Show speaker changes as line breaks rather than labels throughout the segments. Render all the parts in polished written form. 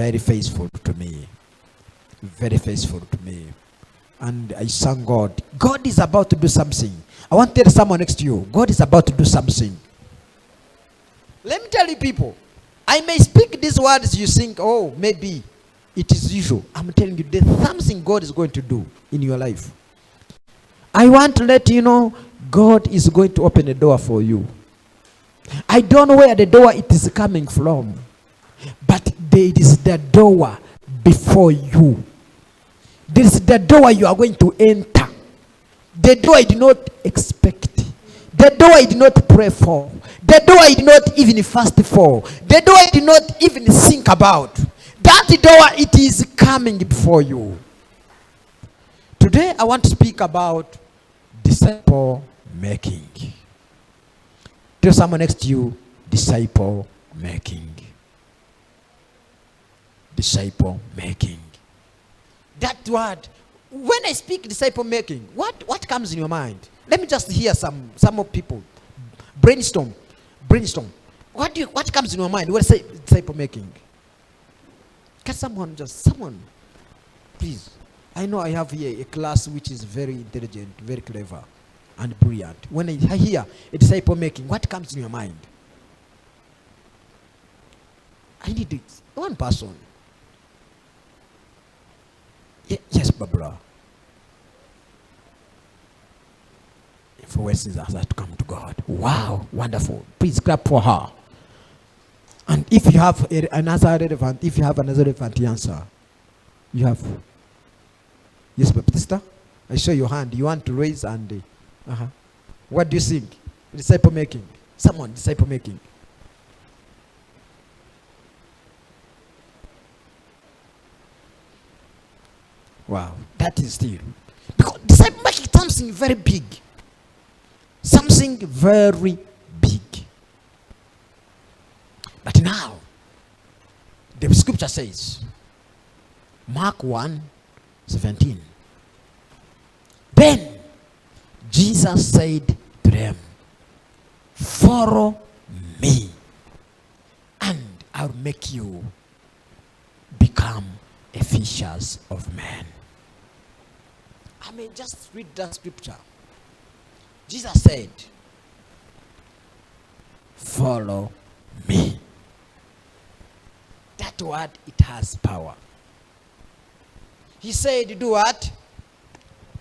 very faithful to me. Very faithful to me. And I sang God. God is about to do something. I want to tell someone next to you, God is about to do something. Let me tell you people, I may speak these words, you think, oh, maybe it is usual. I'm telling you, there's something God is going to do in your life. I want to let you know, God is going to open a door for you. I don't know where the door it is coming from, but there is the door before you. There is the door you are going to enter. The door I did not expect. The door I did not pray for. The door I did not even fast for. The door I did not even think about. That door, it is coming before you. Today I want to speak about disciple making. Tell someone next to you, disciple making. Disciple making. That word, when I speak disciple making, what comes in your mind? Let me just hear some of people. Brainstorm. What comes in your mind when I say disciple making? Can someone, please. I know I have here a class which is very intelligent, very clever, and brilliant. When I hear a disciple making, what comes in your mind? I need it. One person. Yes, Barbara. Influences us to come to God. Wow, wonderful. Please clap for her. And if you have another relevant answer, you have. Yes, Baptista, I show your hand. You want to raise and what do you think? Disciple making. Someone, disciple making. Wow, that is still. Because disciple making is something very big. Something very big. But now, the scripture says, Mark 1:17. Then Jesus said to them, follow me, and I'll make you become a fishers of men. I mean, just read that scripture. Jesus said, follow me. That word, it has power. He said, do what?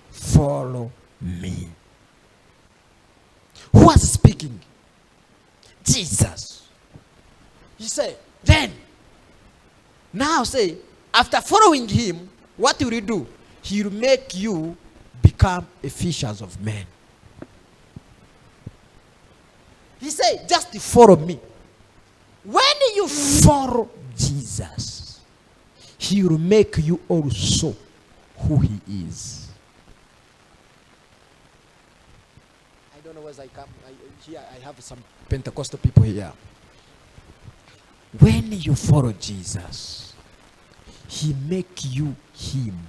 Follow me. Who was speaking? Jesus. He said, then, now say, after following him, what will he do? He will make you become a fishers of men. He said, just follow me. When you follow Jesus, he will make you also who he is. I don't know whether I come here. I have some Pentecostal people here. When you follow Jesus, he make you him.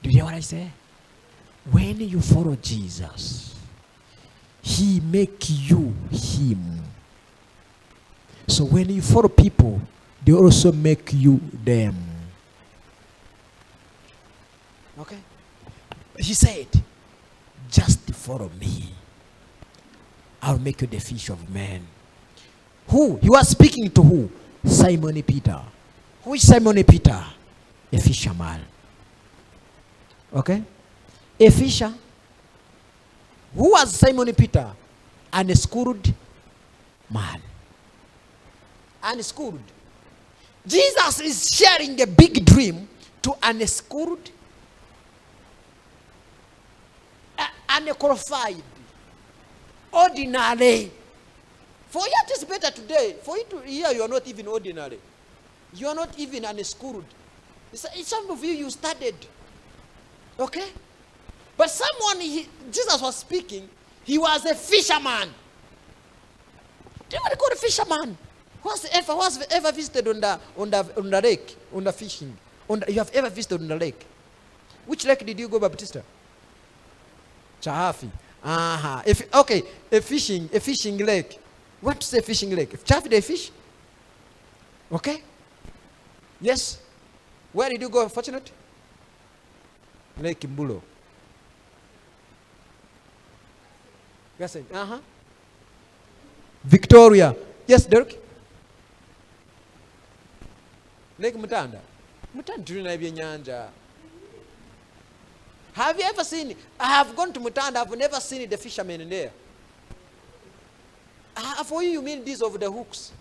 Do you hear what I say? When you follow Jesus, he make you him. So when you follow people, they also make you them. Okay? He said, just follow me. I'll make you the fish of men. Who? He was speaking to who? Simon Peter. Who is Simon Peter? A fisherman. Okay? A fisher. Who was Simon Peter? An unschooled man. Unschooled. Jesus is sharing a big dream to an unschooled, unqualified, ordinary. For you it is better today. For you to hear you are not even ordinary. You are not even unschooled. Some of you studied. Okay? But Jesus was speaking, he was a fisherman. Do you know what they call a fisherman? Who has ever visited on the lake, on the fishing? You have ever visited on the lake? Which lake did you go, Baptista? Chahafi. A fishing lake. What to say fishing lake? Chahafi they fish? Okay? Yes. Where did you go, Fortunate? Lake Mbulo. Yes. Victoria. Yes, Dirk. Lake Mutanda. Mutanda. Have you ever seen? I have gone to Mutanda. I've never seen the fishermen in there. For you mean these over the hooks?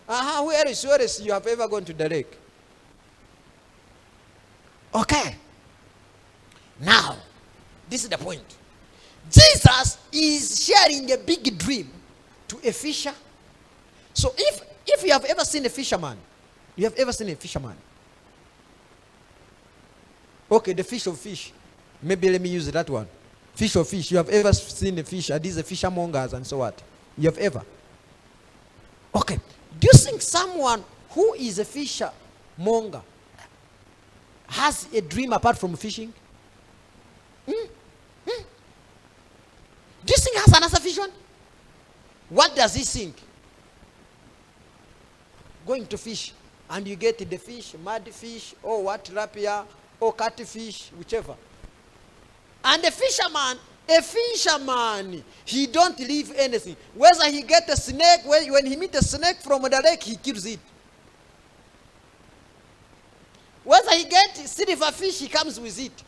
Where is you have ever gone to the lake? Okay. Now, this is the point. Jesus is sharing a big dream to a fisher. So if you have ever seen a fisherman, you have ever seen a fisherman. Okay, the fish of fish. Maybe let me use that one. Fish of fish. You have ever seen a fish? These are fishermongers and so what? You have ever? Okay. Do you think someone who is a fishermonger has a dream apart from fishing? Do you think he has another vision? What does he think? Going to fish, and you get the fish, mud fish, or what, tilapia, or catfish, whichever. And a fisherman, he don't leave anything. Whether he get a snake, when he meet a snake from the lake, he kills it. Whether he get silver fish, he comes with it.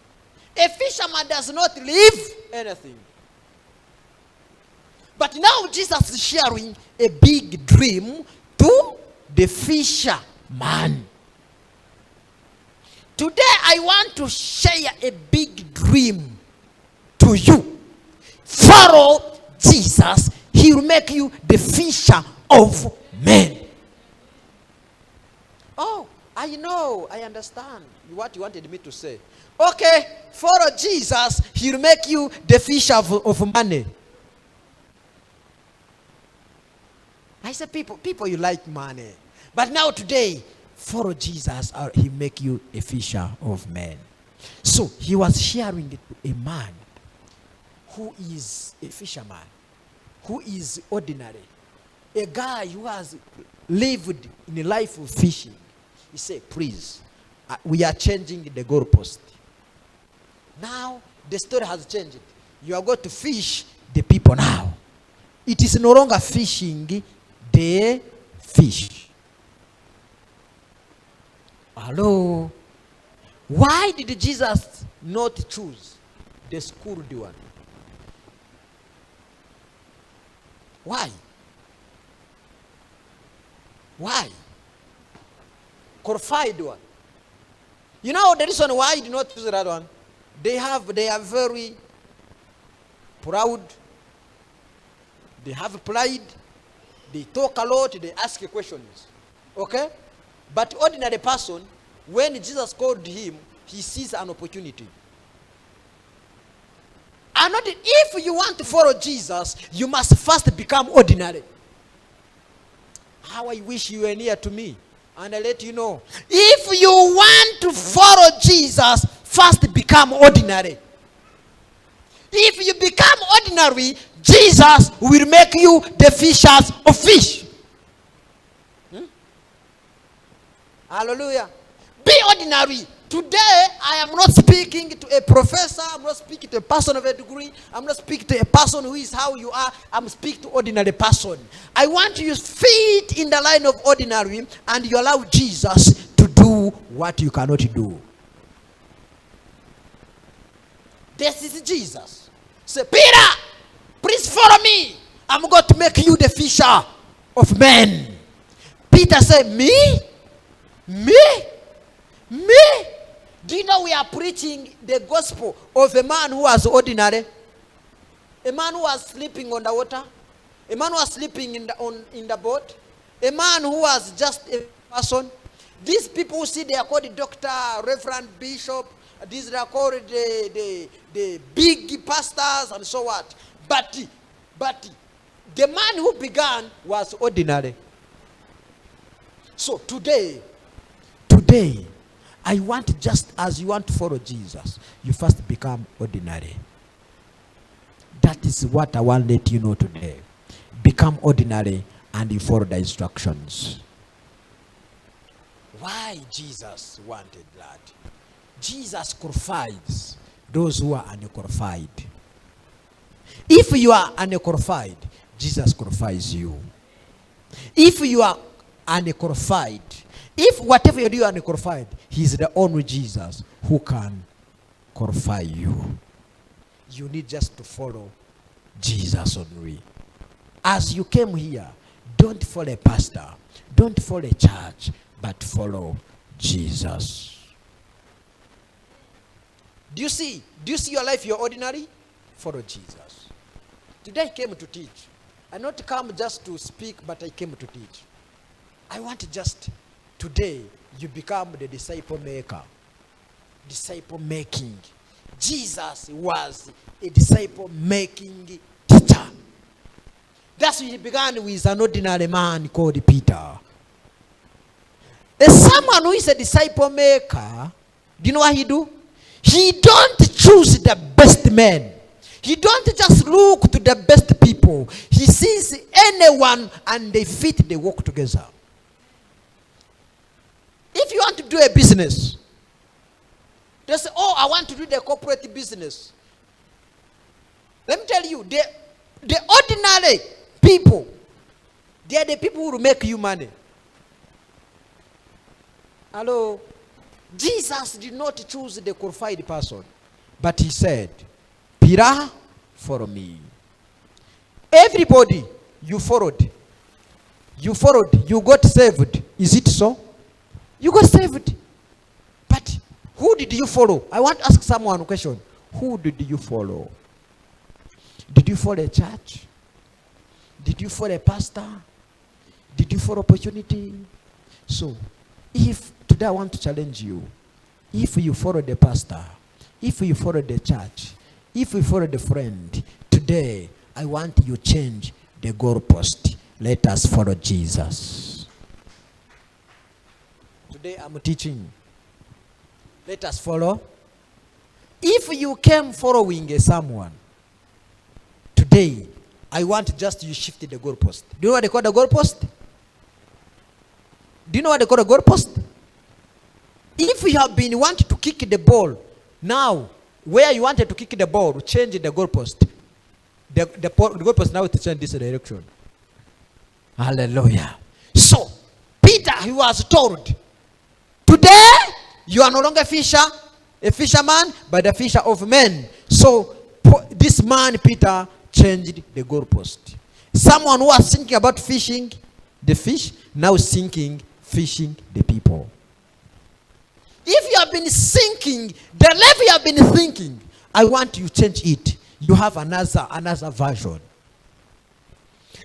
A fisherman does not leave anything. But now Jesus is sharing a big dream to the fisherman. Today I want to share a big dream to you. Follow Jesus. He will make you the fisher of men. Oh, I know. I understand what you wanted me to say. Okay, follow Jesus. He will make you the fisher of money. I said, people, you like money. But now today, follow Jesus, or he make you a fisher of men. So he was sharing it to a man who is a fisherman, who is ordinary, a guy who has lived in a life of fishing. He said, please, we are changing the goalpost. Now the story has changed. You are going to fish the people now. It is no longer fishing the fish. Hello? Why did Jesus not choose the schooled one? Why? Why? Qualified one. You know the reason why he did not choose that one? They are very proud. They have pride. They talk a lot. They ask questions. Okay? But ordinary person, when Jesus called him, he sees an opportunity. And not if you want to follow Jesus, you must first become ordinary. How I wish you were near to me. And I let you know. If you want to follow Jesus, first become ordinary. If you become ordinary, Jesus will make you the fishers of fish. Hallelujah. Be ordinary. Today, I am not speaking to a professor. I'm not speaking to a person of a degree. I'm not speaking to a person who is how you are. I'm speaking to ordinary person. I want you to fit in the line of ordinary, and you allow Jesus to do what you cannot do. This is Jesus. Say, Peter, please follow me. I'm going to make you the fisher of men. Peter said, me? Me? Do you know we are preaching the gospel of a man who was ordinary? A man who was sleeping on the water? A man who was sleeping in the boat? A man who was just a person? These people who see, they are called the doctor, reverend, bishop. These are called the big pastors and so what. But the man who began was ordinary. So today, I want, just as you want to follow Jesus, you first become ordinary. That is what I want to let you know today. Become ordinary and you follow the instructions. Why Jesus wanted that? Jesus qualifies those who are unqualified. If you are unqualified, Jesus qualifies you. If you are unqualified, if whatever you do are unqualified, He's the only Jesus who can qualify you. You need just to follow Jesus only. As you came here, don't follow a pastor, don't follow a church, but follow Jesus. Do you see your life, you're ordinary? Follow Jesus. Today I came to teach. I not come just to speak, but I came to teach. I want just today you become the disciple maker. Disciple making. Jesus was a disciple making teacher. That's why he began with an ordinary man called Peter. There's someone who is a disciple maker. Do you know what he do? He don't choose the best men. He don't just look to the best people. He sees anyone and they fit, they work together. If you want to do a business, they say, oh, I want to do the corporate business. Let me tell you, the ordinary people, they are the people who will make you money. Hello? Jesus did not choose the qualified person, but he said, Peter, follow me. Everybody you followed, you got saved. Is it so? You got saved. But who did you follow? I want to ask someone a question. Who did you follow? Did you follow a church? Did you follow a pastor? Did you follow opportunity? So, if today I want to challenge you, if you follow the pastor, if you follow the church, if you follow the friend, today I want you to change the goalpost. Let us follow Jesus. Today I'm teaching. Let us follow. If you came following someone, today I want just you shift the goalpost. Do you know what they call the goalpost? Do you know what they call the goalpost? If you have been wanting to kick the ball, now where you wanted to kick the ball, change the goalpost. The goalpost now to change this direction. Hallelujah. So, Peter, he was told, today you are no longer a fisherman, but a fisher of men. So, this man, Peter, changed the goalpost. Someone who was thinking about fishing the fish, now thinking fishing the people. If you have been thinking, the level you have been thinking, I want you to change it. You have another version.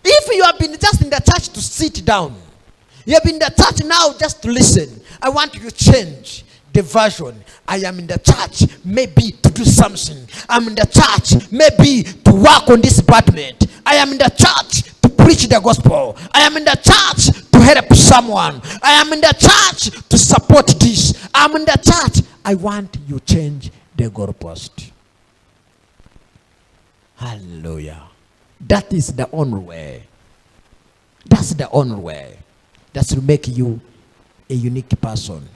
If you have been just in the church to sit down, you have been in the church now just to listen, I want you to change the version. I am in the church maybe to do something. I'm in the church maybe to work on this department. I am in the church to preach the gospel. I am in the church to help someone. I am in the church to support this. I'm in the church. I want you to change the goalpost. Hallelujah. That is the only way. That's the only way. That will make you a unique person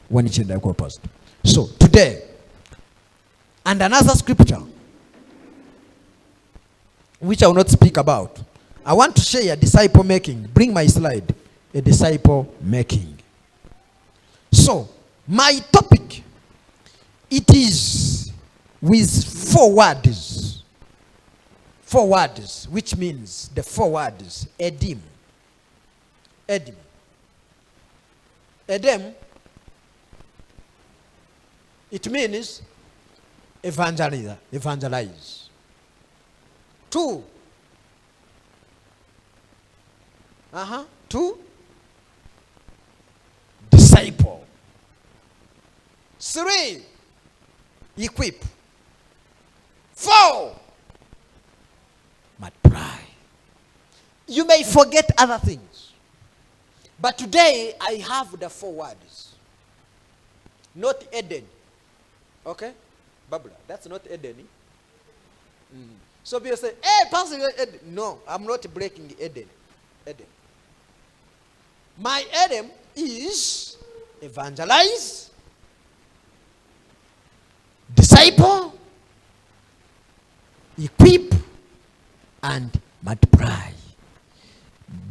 when you change the goalpost. So today, and another scripture, which I will not speak about, I want to share disciple making. Bring my slide. A disciple making. So, my topic, it is with 4 words. 4 words, which means the 4 words. Edem. Edem. Edem. It means evangelize. 2. 2. Disciple. 3. Equip. 4. Multiply. You may forget other things, but today I have the 4 words. Not Eden. Okay? Babla, that's not Eden. So people say, hey, Pastor, Eden. No, I'm not breaking Eden. Edem. My Edem is evangelize, disciple, equip, and multiply.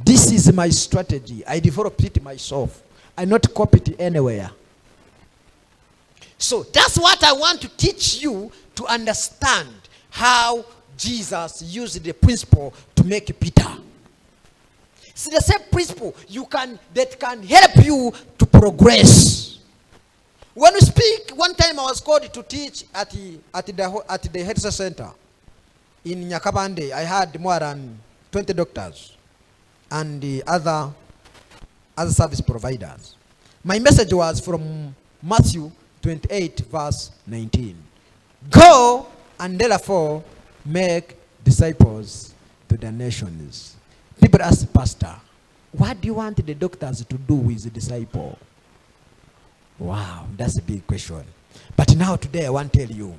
This is my strategy. I developed it myself. I not copy it anywhere. So that's what I want to teach you to understand how Jesus used the principle to make Peter. It's the same principle that can help you to progress. When we speak, one time I was called to teach at the health center in Nyakabande. I had more than 20 doctors and the other service providers. My message was from Matthew 28 verse 19. Go and therefore make disciples to the nations. People ask Pastor, what do you want the doctors to do with the disciple? Wow, that's a big question. But now today I want to tell you,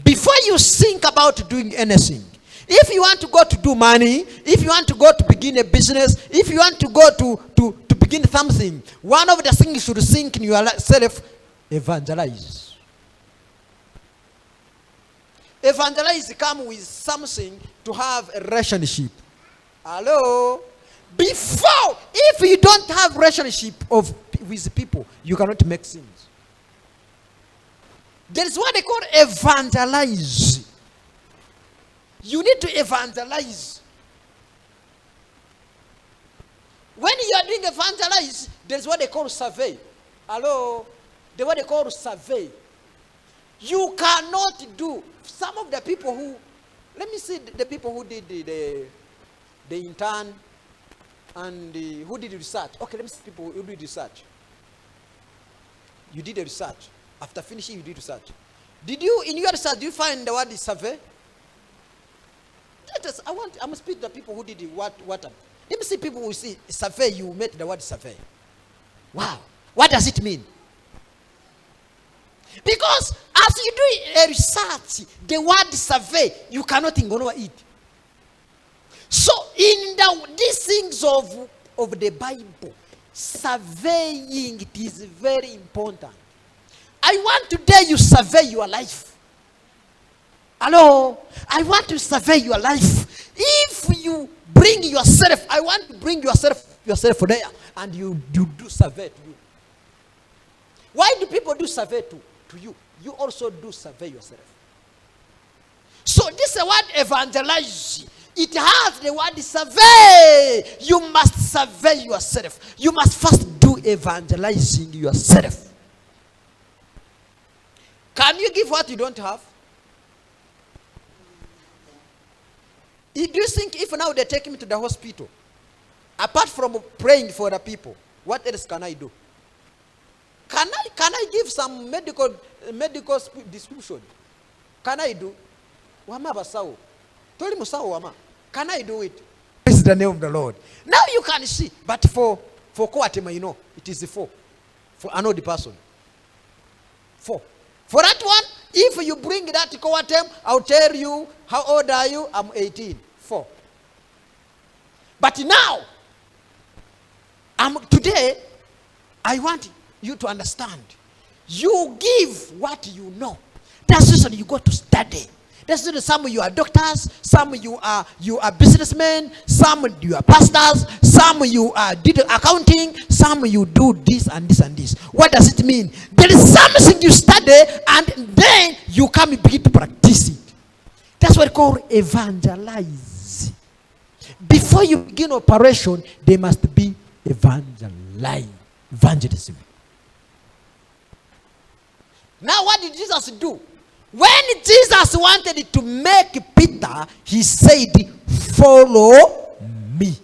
before you think about doing anything, if you want to go to do money, if you want to go to begin a business, if you want to go to begin something, one of the things you should think in yourself, evangelize. Evangelize come with something to have a relationship. Hello? Before, if you don't have relationship with people, you cannot make things. There is what they call evangelize. You need to evangelize. When you are doing evangelize, there is what they call survey. Hello? The what they call survey. You cannot do. Some of the people who, let me see the people who did the intern and who did the research. Okay, let me see people who did research. You did the research. After finishing, you did research. Did you, in your research, do you find the word survey? I must speak to the people who did the what. Let me see people who see survey, you met the word survey. Wow. What does it mean? Because as you do a research, the word survey, you cannot ignore it. So in these things of the Bible, surveying it is very important. I want today you survey your life. Hello? I want to survey your life. If you bring yourself, I want to bring yourself there, and you do survey to you. Why do people do survey to you? You also do survey yourself. So this is what evangelize. It has the word survey. You must survey yourself. You must first do evangelizing yourself. Can you give what you don't have? Do you think if now they take me to the hospital, apart from praying for the people, what else can I do? Can I give some medical description? Can I do? Can I do it? This is the name of the Lord. Now you can see, but for Koatema, you know, it is 4. For another person. 4. For that one, if you bring that Koatem, I'll tell you, how old are you? I'm 18. 4. But now, today, I want you to understand. You give what you know. That's the reason you go to study. That's the reason some of you are doctors, some you are businessmen, some you are pastors, some you did accounting, some you do this and this and this. What does it mean? There is something you study and then you come and begin to practice it. That's what we call evangelize. Before you begin operation, there must be evangelism. Now what did Jesus do? When Jesus wanted to make Peter, he said, follow me.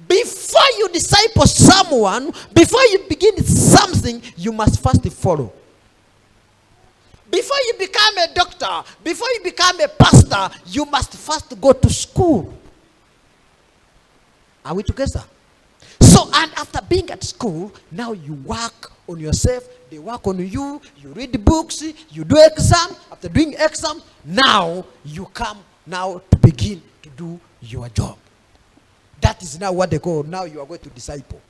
Before you disciple someone, before you begin something, you must first follow. Before you become a doctor, before you become a pastor, you must first go to school. Are we together? So, and after being at school, now you work on yourself, they work on you, you read books, you do exam. After doing exam, now you come now to begin to do your job. That is now what they call, now you are going to disciple.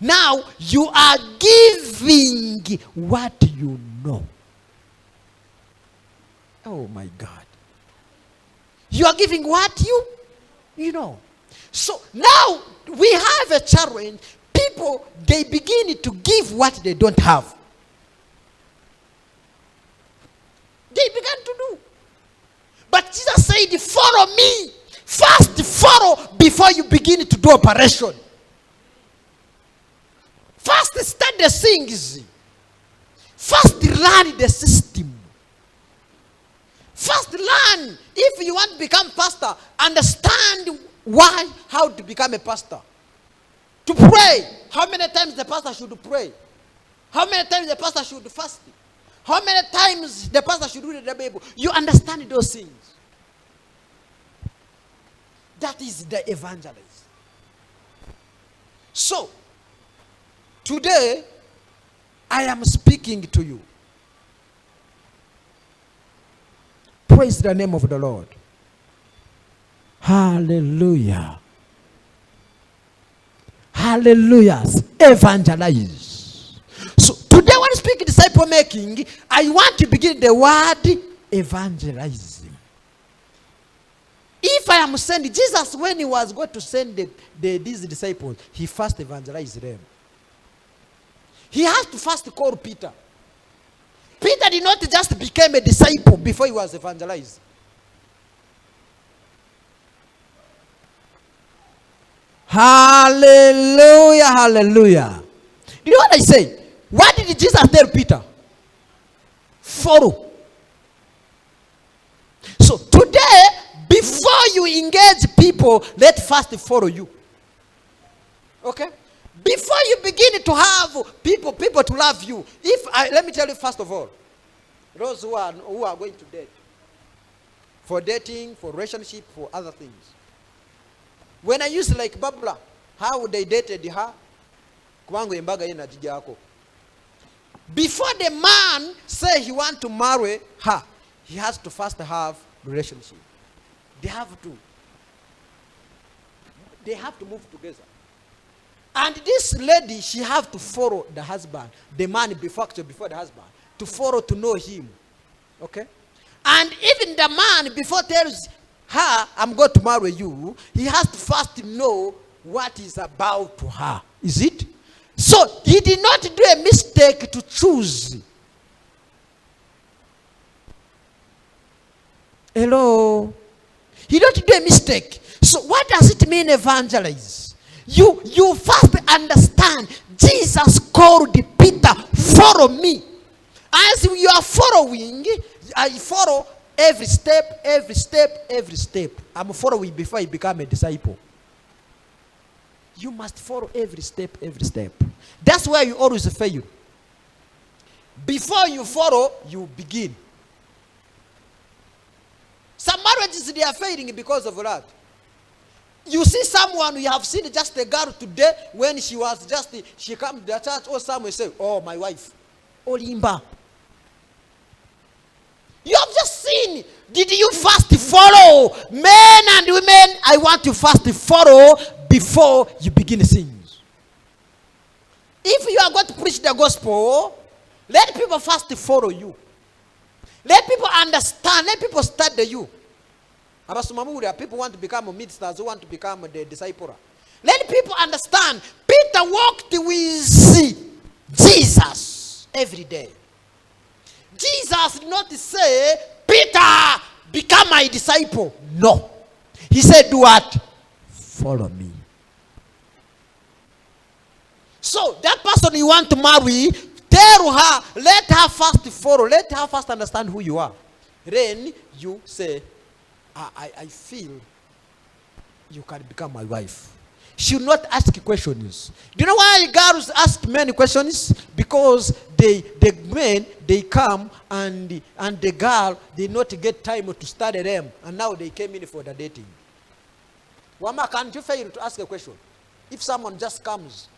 Now you are giving what you know. Oh my God. You are giving what you know. So now we have a challenge. People, they begin to give what they don't have. They began to do. But Jesus said, follow me. First follow before you begin to do operation. First study the things. First learn the system. First learn. If you want to become pastor, understand how to become a pastor. To pray. How many times the pastor should pray? How many times the pastor should fast? How many times the pastor should read the Bible? You understand those things. That is the evangelist. So, today, I am speaking to you. Praise the name of the Lord. Hallelujah. Hallelujah. Evangelize. So, today when I speak disciple making, I want to begin the word evangelizing. If I am sending, Jesus, when he was going to send these disciples, he first evangelized them. He has to first call Peter. Peter did not just become a disciple before he was evangelized. Hallelujah, hallelujah. You know what I say? What did Jesus tell Peter? Follow. So today, before you engage people, let first follow you. Okay? Before you begin to have people to love you, let me tell you first of all, those who are going to date, for dating, for relationship, for other things. When I used like Babla, how they dated her, before the man say he want to marry her, he has to first have relationship. They have to move together. And this lady, she have to follow the husband, the man before the husband, to follow, to know him. Okay? And even the man, before tells her, I'm going to marry you, he has to first know what is about to her. Is it? So, he did not do a mistake to choose. Hello? He don't do a mistake. So, what does it mean evangelize? You first understand, Jesus called Peter, follow me. As you are following, I follow every step, every step, every step. I'm following before I become a disciple. You must follow every step, every step. That's where you always fail. Before you follow, you begin. Some marriages, they are failing because of that. You see someone, you have seen just a girl today, when she come to the church, or someone say, oh, my wife, Olimba. You have just seen. Did you first follow? Men and women, I want you first to follow before you begin things. If you are going to preach the gospel, let people first follow you. Let people understand. Let people study you. People want to become ministers, who want to become the disciple. Let people understand. Peter walked with Jesus every day. Jesus did not say, Peter, become my disciple. No. He said, do what? Follow me. So, that person you want to marry, tell her, let her first follow, let her first understand who you are. Then you say, I feel you can become my wife. She will not ask questions. Do you know why girls ask many questions? Because the men, they come and the girl, they not get time to study them. And now they came in for the dating. Wama, can't you fail to ask a question? If someone just comes,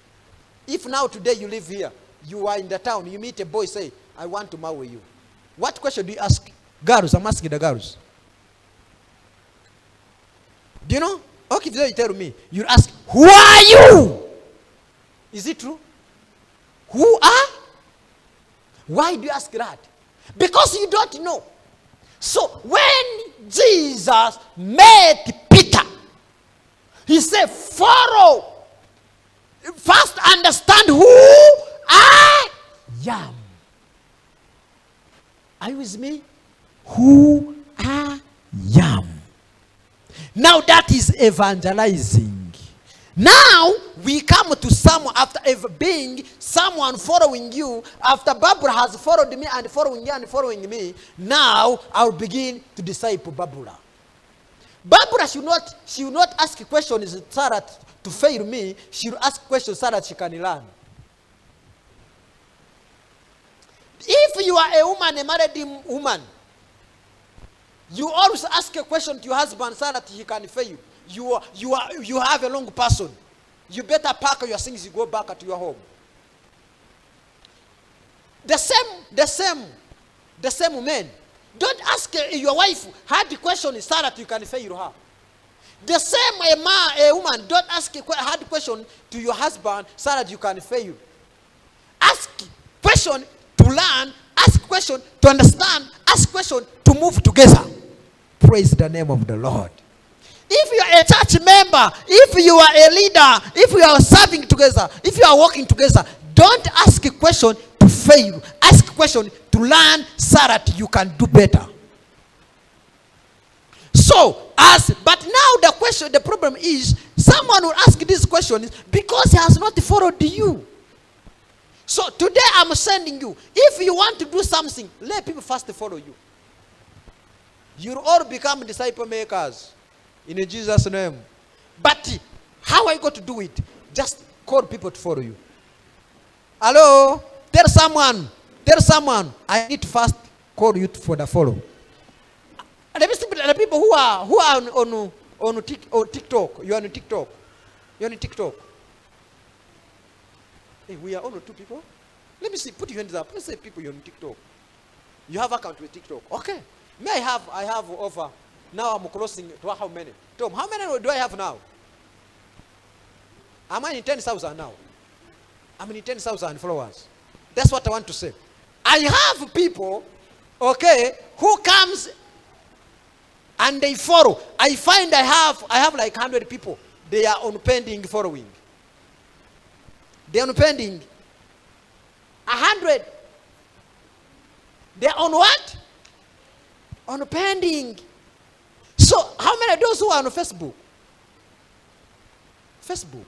if now today you live here, you are in the town, you meet a boy, say, I want to marry you. What question do you ask? Girls, I'm asking the girls. Do you know? Okay, if you tell me, you ask, who are you? Is it true? Who are? Why do you ask that? Because you don't know. So when Jesus met Peter, he said, follow. First understand who I am. Are you with me? Who I am. Now that is evangelizing. Now we come to someone after being someone following you. After Barbara has followed me and following you and following me, now I'll begin to disciple Barbara. Barbara should not ask questions so that to fail me. She will ask questions so that she can learn. If you are a woman, a married woman, you always ask a question to your husband so that he can fail you. You have a long person. You better pack your things, you go back to your home. The same men. Don't ask your wife hard questions so that you can fail her. The same a woman, don't ask a hard question to your husband so that you can fail. Ask question to learn, ask question to understand, ask question to move together. Praise the name of the Lord. If you are a church member, if you are a leader, if you are serving together, if you are working together, don't ask a question to fail. Ask a question to learn so that you can do better. But now the problem is, someone will ask these questions because he has not followed you. So today I'm sending you, if you want to do something, let people first follow you. You'll all become disciple makers in Jesus' name. But how are you going to do it? Just call people to follow you. Hello? Tell someone, I need to first call you for the follow. And the people who are on TikTok, you're on TikTok. You're on TikTok. Hey, we are only 2 people. Let me see, put your hands up. Let's say people you're on TikTok. You have account with TikTok. Okay. I have over. Now I'm closing to how many? Tom, how many do I have now? Am I in 10,000 now? I'm in 10,000 followers. That's what I want to say. I have people, okay, who comes and they follow. I find I have like 100 people. They are on pending following. They are on pending. 100. They are on what? On pending. So how many of those who are on Facebook? Facebook.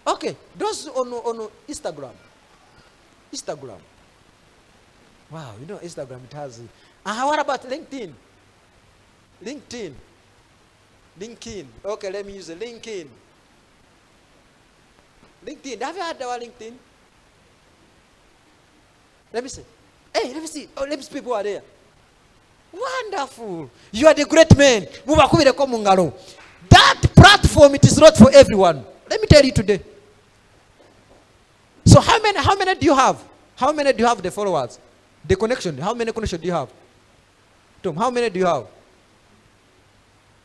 Okay. Those on Instagram. Instagram. Wow, you know Instagram, it has. What about LinkedIn? LinkedIn. Okay, let me use it. LinkedIn. Have you heard about LinkedIn? Let me see. Hey, let me see. Oh, let me see people are there. Wonderful. You are the great man. That platform, it is not for everyone. Let me tell you today. So how many do you have? How many do you have the followers? The connection. How many connections do you have? Tom, how many do you have?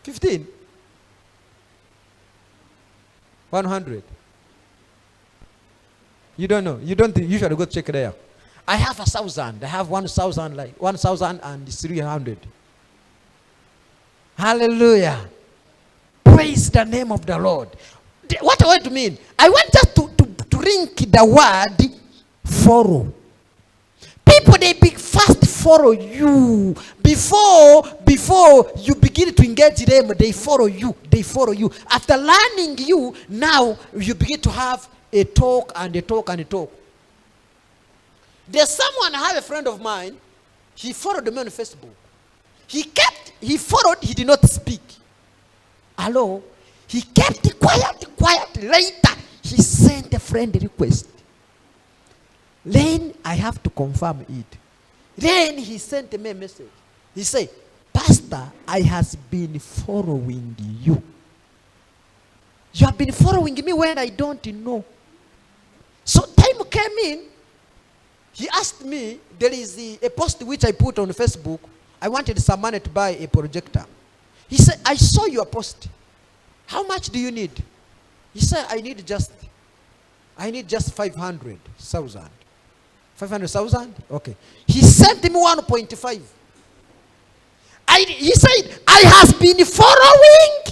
15? 100? You don't know. You don't think you should go check there. I have 1,000. I have 1,000, like 1,300. Hallelujah. Praise the name of the Lord. What do I mean? I want just to link the word follow. People, they first follow you. Before you begin to engage them, they follow you. After learning you, now you begin to have a talk and a talk and a talk. There's someone, I have a friend of mine, he followed me on Facebook. He followed, he did not speak. Hello? He kept quiet. Later, he sent a friend request. Then I have to confirm it. Then he sent me a message. He said, Pastor, I has been following you. You have been following me when I don't know. So time came in. He asked me, there is a post which I put on Facebook. I wanted some money to buy a projector. He said, I saw your post. How much do you need? He said, I need just 500,000. 500,000? Okay. He sent me 1.5. He said, I have been following.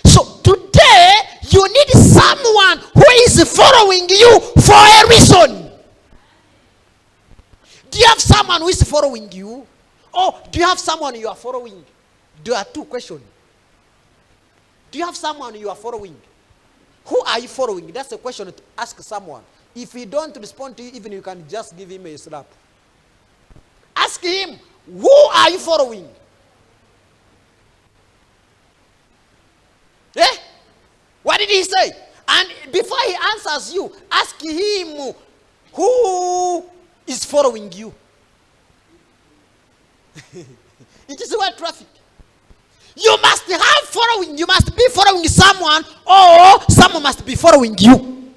So today, you need someone who is following you for a reason. Do you have someone who is following you? Or do you have someone you are following? There are two questions. Do you have someone you are following? Who are you following? That's a question to ask someone. If he don't respond to you, even you can just give him a slap. Ask him, who are you following? Eh? What did he say? And before he answers you, ask him, who is following you? It is word traffic. You must have following. You must be following someone, or someone must be following you.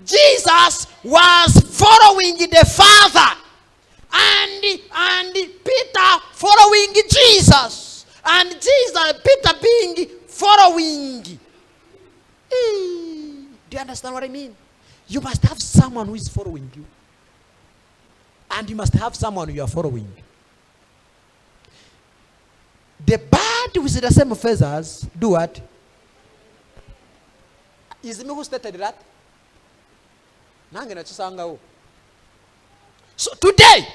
Jesus was following the Father, and Peter following Jesus, and Peter being following. Do you understand what I mean? You must have someone who is following you, and you must have someone you are following. The bird with the same feathers do what? Is me who stated that? So today,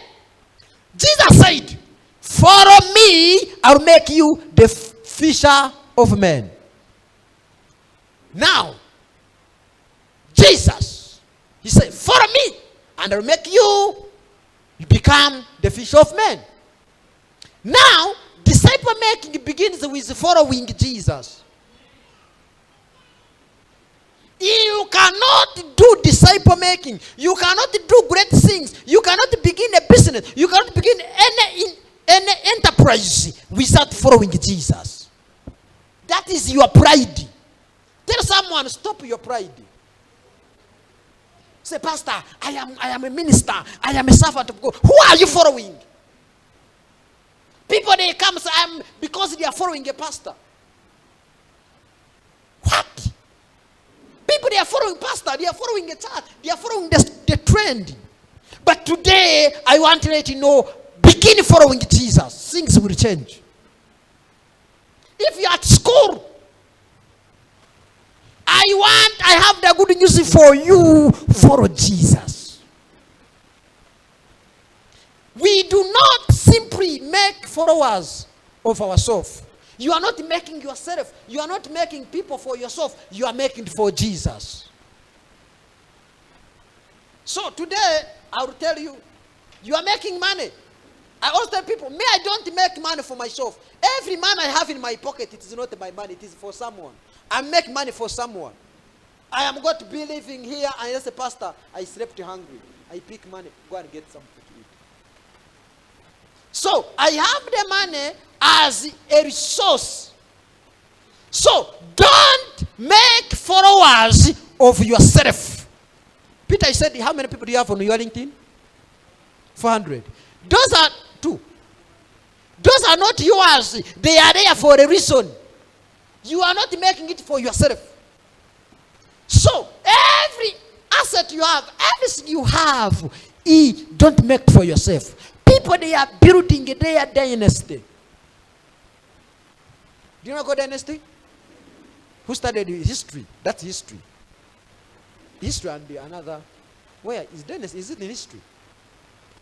Jesus said, follow me, I'll make you the fisher of men. Now, Jesus, he said, follow me, and I'll make you become the fisher of men. Now, disciple making begins with following Jesus. You cannot do disciple making. You cannot do great things. You cannot begin a business. You cannot begin any enterprise without following Jesus. That is your pride. Tell someone, stop your pride. Say, Pastor, I am a minister. I am a servant of God. Who are you following? People, they come and say, because they are following a pastor. What? People, they are following pastor. They are following a church. They are following the trend. But today, I want to let you know, begin following Jesus. Things will change. If you are at school, I have the good news for you. Follow Jesus. We do not simply make followers of ourselves. You are not making yourself. You are not making people for yourself. You are making for Jesus. So today, I will tell you, you are making money. I always tell people, me, I don't make money for myself. Every money I have in my pocket, it is not my money. It is for someone. I make money for someone. I am going to be living here, and as a pastor, I slept hungry. I pick money, go and get something to eat. So, I have the money as a resource. So, don't make followers of yourself. Peter said, how many people do you have on your LinkedIn? 400. Those are two. Those are not yours. They are there for a reason. You are not making it for yourself. So, every asset you have, everything you have, don't make for yourself. People, they are building their dynasty. Do you know what dynasty? Who studied history? That's history. History and another. Where is dynasty? Is it in history?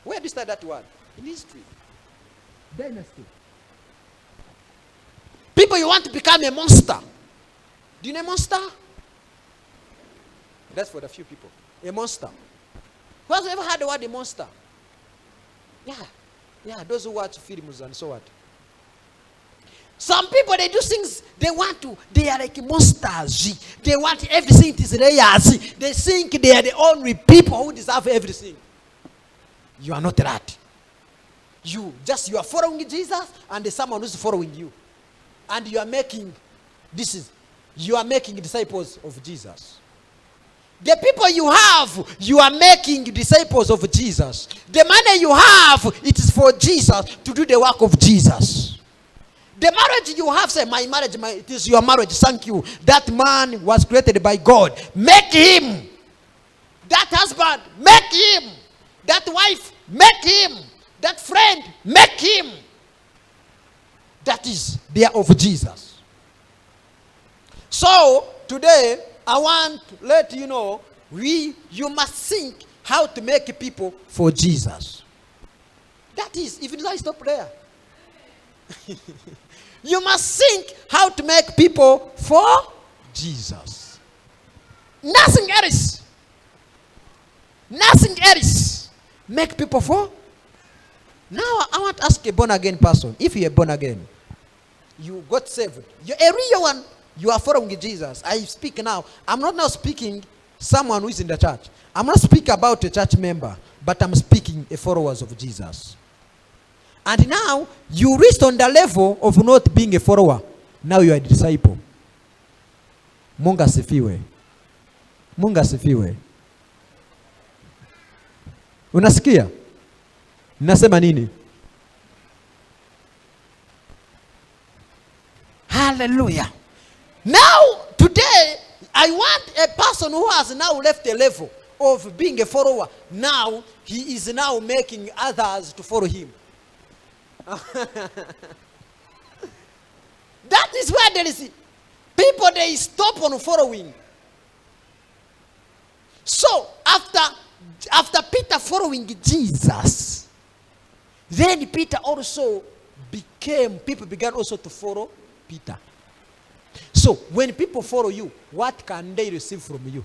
Where do you study that word? In history. Dynasty. People, you want to become a monster. Do you know a monster? That's for the few people. A monster. Who has ever heard the word a monster? Yeah, those who watch films and so on. Some people, they do things, they are like monsters. They want everything is theirs. They think they are the only people who deserve everything. You are not that. You are following Jesus, and there's someone who's following you. And you are making disciples of Jesus. The people you are making disciples of Jesus. The money you have, it is for Jesus to do the work of Jesus. The marriage you have, say, my marriage, it is your marriage, thank you. That man was created by God. Make him. That husband, make him. That wife, make him. That friend, make him. That is there of Jesus. So, today, I want to let you know, you must think how to make people for Jesus. That is, even though it's not prayer. You must think how to make people for Jesus. Nothing else. Nothing else. Make people for. Now I want to ask a born again person. If you're born again, you got saved. You're a real one. You are following Jesus. I speak now. I'm not now speaking someone who is in the church. I'm not speaking about a church member, but I'm speaking a followers of Jesus. And now you reached on the level of not being a follower. Now you are a disciple. Mungu asifiwe. Mungu asifiwe. Unasikia? Nasema nini? Hallelujah. Now, today, I want a person who has now left the level of being a follower. Now, he is now making others to follow him. That is where there is people, they stop on following. So, after Peter following Jesus, then Peter also people began also to follow Peter. So, when people follow you, what can they receive from you?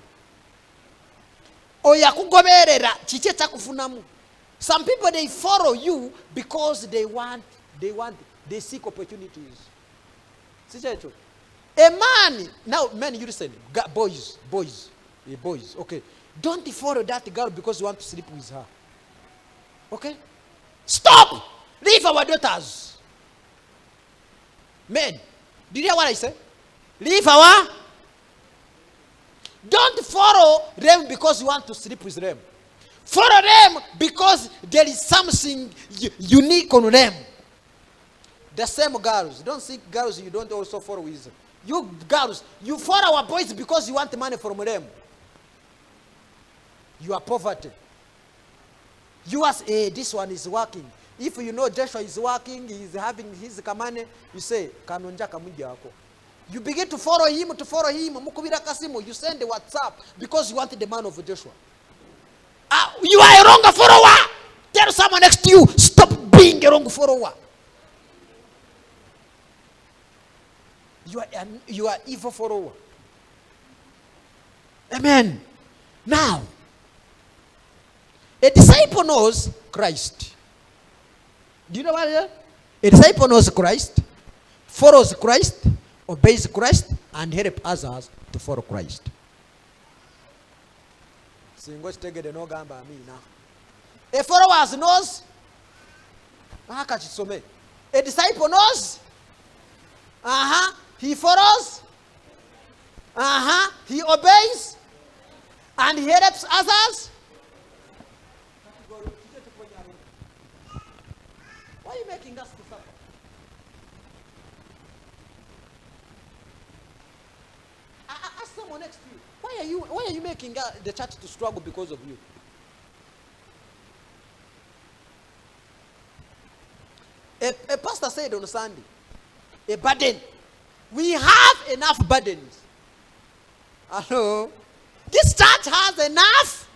Some people, they follow you because they seek opportunities. A man, now men, you listen, boys, okay. Don't follow that girl because you want to sleep with her. Okay? Stop! Leave our daughters. Men, did you hear what I said? Leave our. Don't follow them because you want to sleep with them. Follow them because there is something unique on them. The same girls. Don't see girls you don't also follow with. You girls, you follow our boys because you want money from them. You are poverty. You ask, this one is working. If you know Joshua is working, he is having his kamane, you say, kanonja kamunja wako. You begin to follow him. Mukubira kasimu, you send the WhatsApp because you want the man of Joshua. You are a wrong follower. Tell someone next to you, stop being a wrong follower. You are evil follower. Amen. Now, a disciple knows Christ. Do you know what it is? A disciple knows Christ, follows Christ, obeys Christ, and helps others to follow Christ. A follower knows. A disciple knows. He follows. He obeys. And he helps others. Why are you making us to suffer? Ask someone next to you. Why are you making the church to struggle because of you? A pastor said on Sunday, a burden. We have enough burdens. Hello? This church has enough.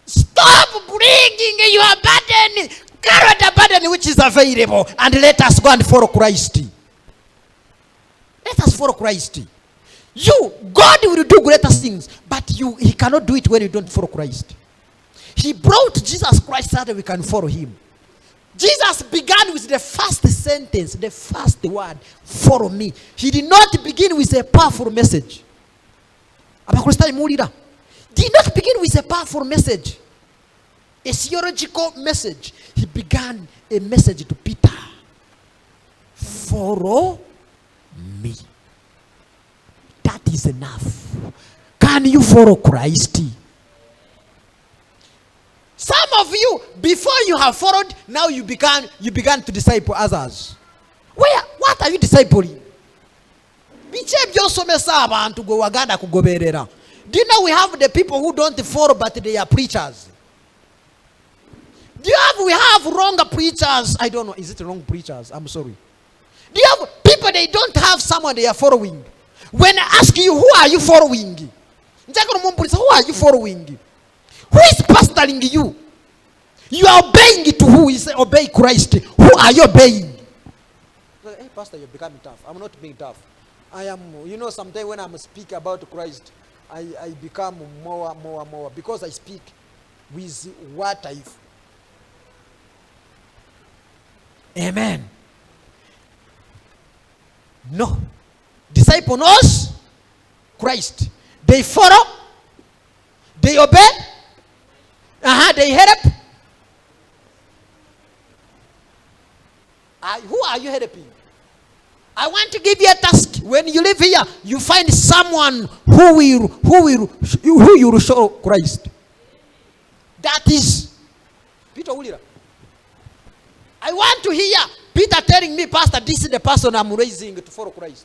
Stop bringing your burden. Carry the burden which is available and let us go and follow Christ. Let us follow Christ. God will do greater things, but he cannot do it when you don't follow Christ. He brought Jesus Christ so that we can follow him. Jesus began with the first sentence, the first word, follow me. He did not begin with a powerful message. Did not begin with a powerful message, a theological message. He began a message to Peter. Follow me. That is enough. Can you follow Christ? Some of you, before you have followed, now you began to disciple others. What are you discipling? Do you know we have the people who don't follow but they are preachers? We have wrong preachers? I don't know. Is it wrong preachers? I'm sorry. Do you have people they don't have someone they are following? When I ask you, who are you following? Who are you following? Who is pastoring you? You are obeying to who? Is obey Christ. Who are you obeying? Hey, Pastor, you're becoming tough. I'm not being tough. I am, sometimes when I'm speaking about Christ, I become more, because I speak with what I've. Amen. No. Disciple knows Christ. They follow. They obey. They help. Who are you helping? I want to give you a task. When you live here, you find someone who you will show Christ. That is Peter Ulira. I want to hear Peter telling me, Pastor, this is the person I'm raising to follow Christ.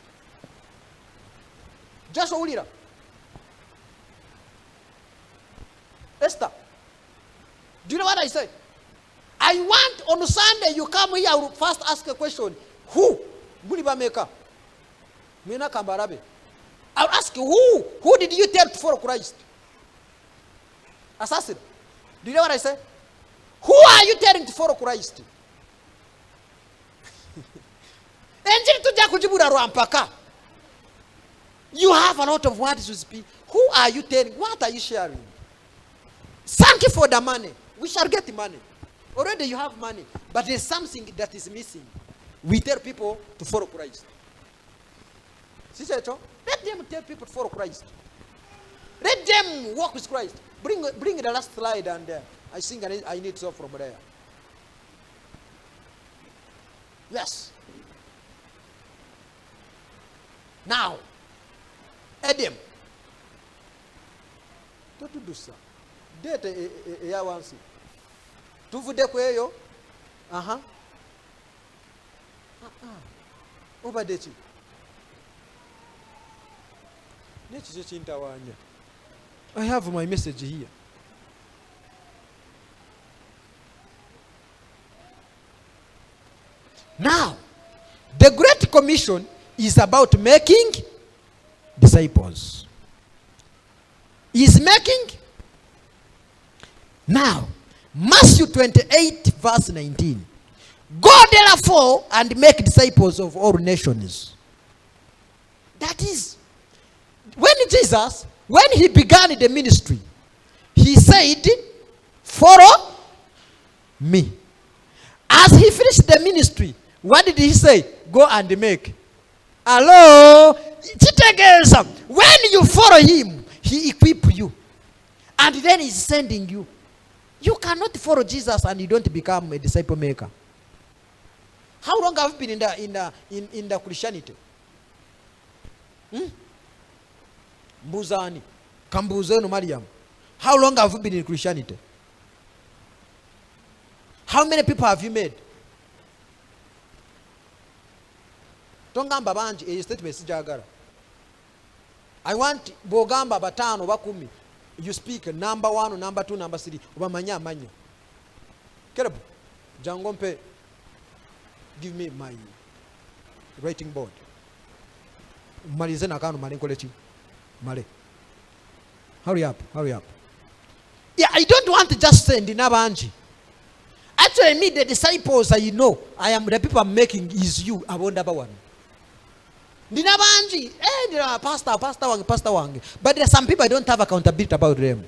Joshua Ulira. Esther. Do you know what I said? I want on Sunday you come here, I will first ask a question. Who? Maker. Mina Kambarabe. I'll ask you, who did you tell to follow Christ? Assassin. Do you know what I say? Who are you telling to follow Christ? You have a lot of words to speak. Who are you telling? What are you sharing? Thank you for the money. We shall get the money. Already you have money, but there's something that is missing. We tell people to follow Christ. Let them tell people to follow Christ. Let them walk with Christ. Bring the last slide, and I think I need some from there. Yes. Now, Edem. Don't do so. Date a yawansi. Tuvude kweyo. Obadeti. I have my message here. Now, the Great Commission is about making disciples. Is making. Now, Matthew 28 verse 19. Go therefore and make disciples of all nations. That is, when Jesus, when he began the ministry, he said, follow me. As he finished the ministry, what did he say? Go and make. Hello? When you follow him, he equips you. And then he's sending you. You cannot follow Jesus and you don't become a disciple maker. How long have you been in the Christianity? Mbuzani. Kambuzenu Mariam. How long have you been in Christianity? How many people have you made? Tongamba banji a statement sijagara. I want bogamba batano bakumi. You speak number 1, number 2, number 3. Obamanya manya. Kerebu. Jangompe. Give me my writing board. Malizena kanu malinkolechi. Male. Hurry up. Yeah, I don't want to just send in Nabanji. Actually, me, the disciples I know, I am the people I'm making is you. I want number 1. Dinabanji, pastor wange. But there are some people I don't have accountability about them.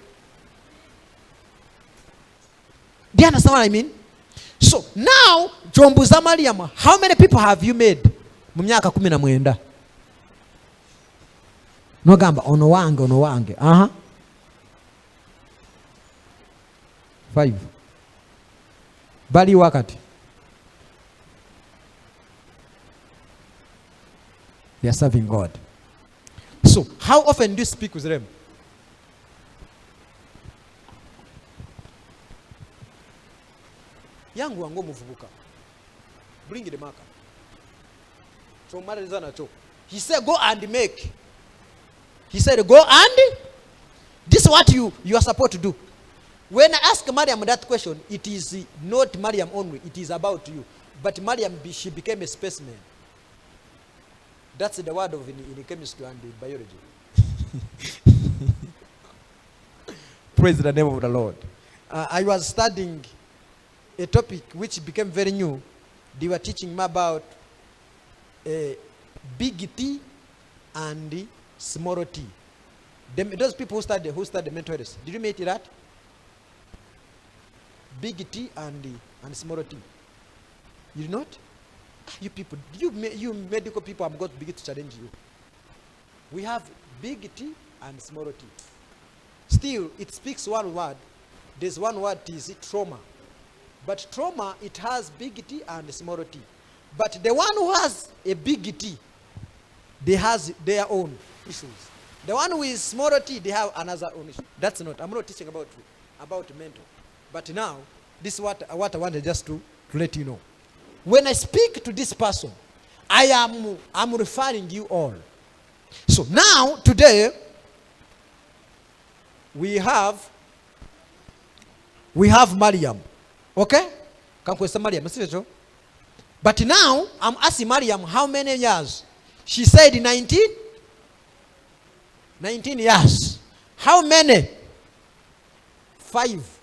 Do you understand what I mean? So now, Jombuza Mariam, how many people have you made? Mumyaka 19. No gamba, ono wange. 5. Bali wakati. They are serving God. So, how often do you speak with them? Yangu wango muvubuka. Bring the marker. He said, go and make. He said, go and. This is what you are supposed to do. When I ask Mariam that question, it is not Mariam only. It is about you. But Mariam, she became a specimen. That's the word of in chemistry and biology. Praise the name of the Lord. I was studying a topic which became very new. They were teaching me about big T and small T. Those people who study mental health. Did you meet that? Big T and small T. You did not? You people, you medical people, I'm going to begin to challenge you. We have big T and small T. Still, it speaks one word. There's one word, is trauma. But trauma, it has big T and small T. But the one who has a big T, they has their own issues. The one with small T, they have another own issue. That's not. I'm not teaching about mental. But now, this is what I wanted just to let you know. When I speak to this person, I'm referring you all. So now, today, we have Mariam. Okay? But now, I'm asking Mariam how many years? She said 19? 19 years. How many? 5.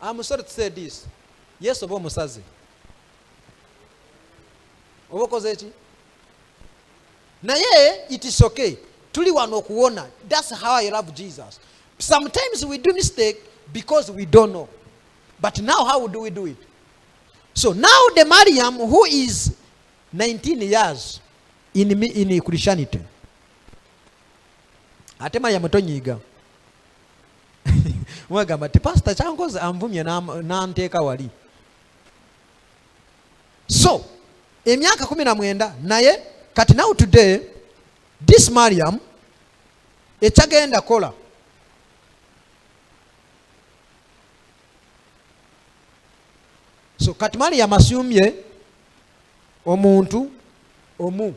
I'm sorry to say this. Yes, obo musazi. Obo kozeti. Naye, it is okay. Tuli wano kuona. That's how I love Jesus. Sometimes we do mistake because we don't know. But now how do we do it? So now the Mariam who is 19 years in Christianity. Ate Mariam tonyiga. Mwagamba te pastor changoza amvumye na nteka wali. So, emyaka 19 naye kati now today this Mariam echagenda kola. So kati Mariam assume omuntu omu.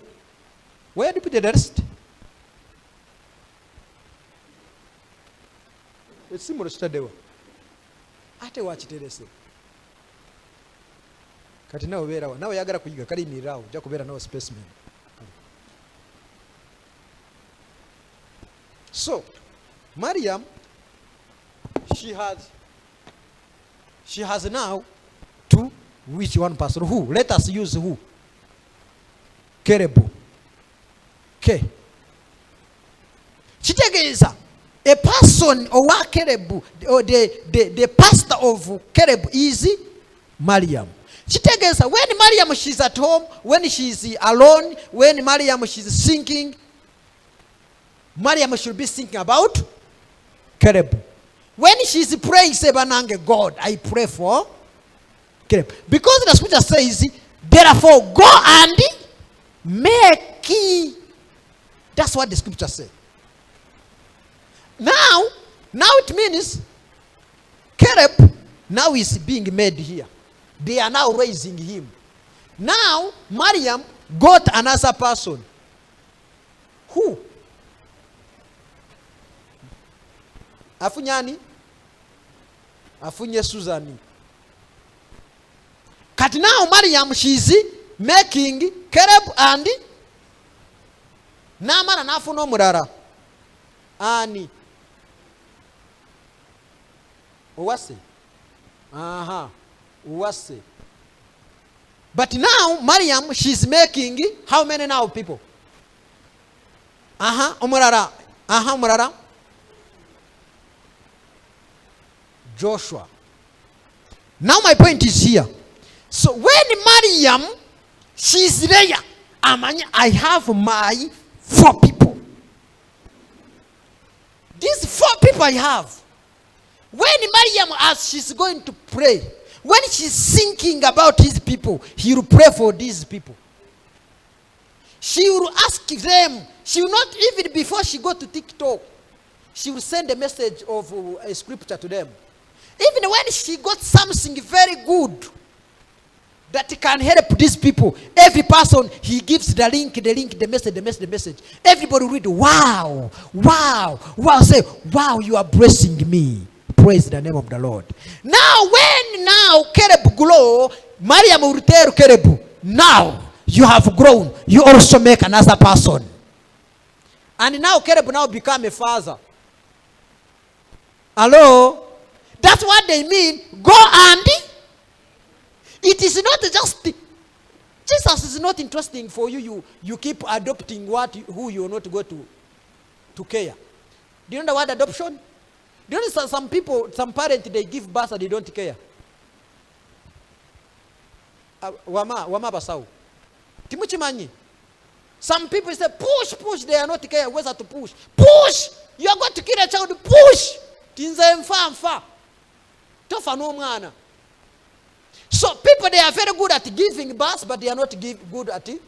Where do you put the rest? Esimu restadewa. Ate wachiterese. Kati nawe berawa. Nawe yagala kuyiga kali nirawo. Ja kubera nawe specimen. So, Mariam, she has now to which one person? Who? Let us use who? Kerebu. K. Chitegeza. A person or Kerebu, or the pastor of Kerebu is Mariam. Chitegeza, when Mariam she's at home, when she's alone, when Mariam she's singing, Mariam should be thinking about Kerebu. When she's praying, say Banange, God, I pray for Kerebu. Because the scripture says, therefore go and make. That's what the scripture says. Now it means Caleb now is being made here. They are now raising him. Now Mariam got another person. Who? Afunyani? Afunye Suzani. But now Mariam, she's making Caleb and Namana nafuno murara. Ani. Uwase. Aha. Uwase. But now Mariam, she's making how many now people? Aha. Umurara. Aha. Umurara. Joshua. Now my point is here. So when Mariam, she's there, I have my 4 people. These 4 people I have. When Mariam, as she's going to pray, when she's thinking about his people, he will pray for these people. She will ask them. She will not even before she go to TikTok, she will send a message of a scripture to them. Even when she got something very good, that can help these people. Every person, he gives the link, the message. Everybody read, wow. Say, wow, you are blessing me. Praise the name of the Lord. Now, when Caleb grow, Mariam will tell Caleb, now you have grown. You also make another person. And now Caleb now become a father. Hello? That's what they mean. Go and... It is not just... Jesus is not interesting for you. You keep adopting who you will not go to care. Do you know the word adoption? Do you know some people, some parents, they give birth and they don't care? Wama basau. Timuchimanyi. Some people say, push, they are not care. Where's to push? Push! You are going to kill a child, push! Tinza mfa. Tofa no mwana. So people, they are very good at giving birth, but they are not good at it.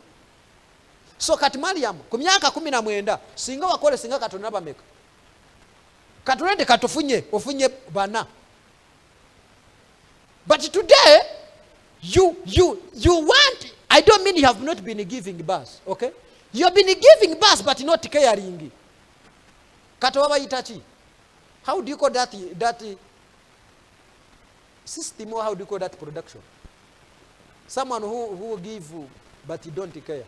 So kati Mariam, kumyaka 19, singa wakole singa katonda bameka. Katonda ofunye bana. But today, you want, I don't mean you have not been giving birth, okay? You have been giving birth, but not caring. Katowaba itachi. How do you call that system, or how do you call that production? Someone who give, but you don't care.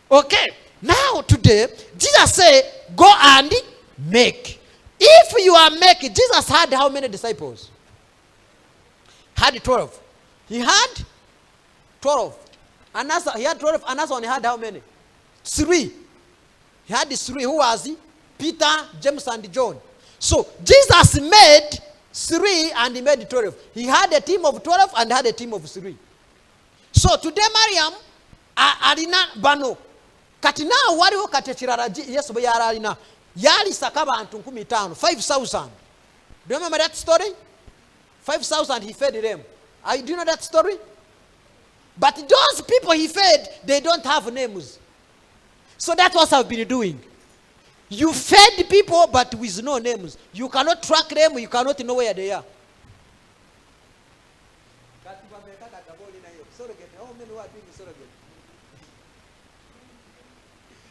Okay, now today, Jesus said, go and make. If you are making, Jesus had how many disciples? Had 12. He had 12. He had 12, another one he had how many? 3. He had 3. Who was he? Peter, James, and John. So Jesus made 3 and he made 12. He had a team of 12 and had a team of 3. So today Mariam, alina bano. Kati na waliwo katechirara Yesu bayara alina. Yali sakaba antu 15, 5,000. Do you remember that story? 5,000 he fed them. Do you know that story? But those people he fed, they don't have names. So that's what I've been doing. You fed people but with no names. You cannot track them, you cannot know where they are.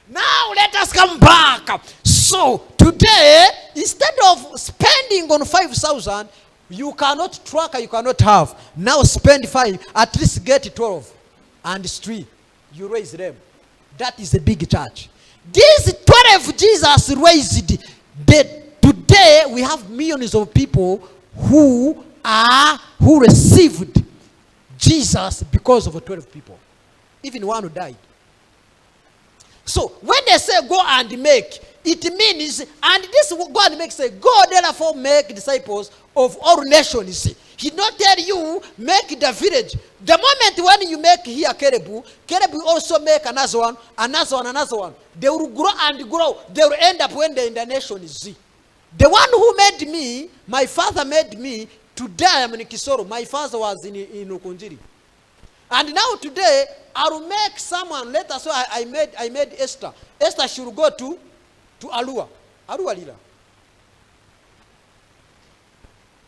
Now let us come back. So today, instead of spending on 5,000, you cannot track, you cannot have. Now spend 5, at least get 12 and 3. You raise them. That is a big church. These 12 Jesus raised. Today we have millions of people who received Jesus because of 12 people. Even one who died. So when they say go and make, it means, and this God makes say, go therefore make disciples of all nations. He not tell you make the village. The moment when you make here Caleb will also make another one. They will grow and grow. They will end up when they're in the nations. The one who made me, my father made me. Today I am in Kisoro. My father was in Ukunjiri. And now today I will make someone. Let us say I made Esther. Esther should go to Arua Lila.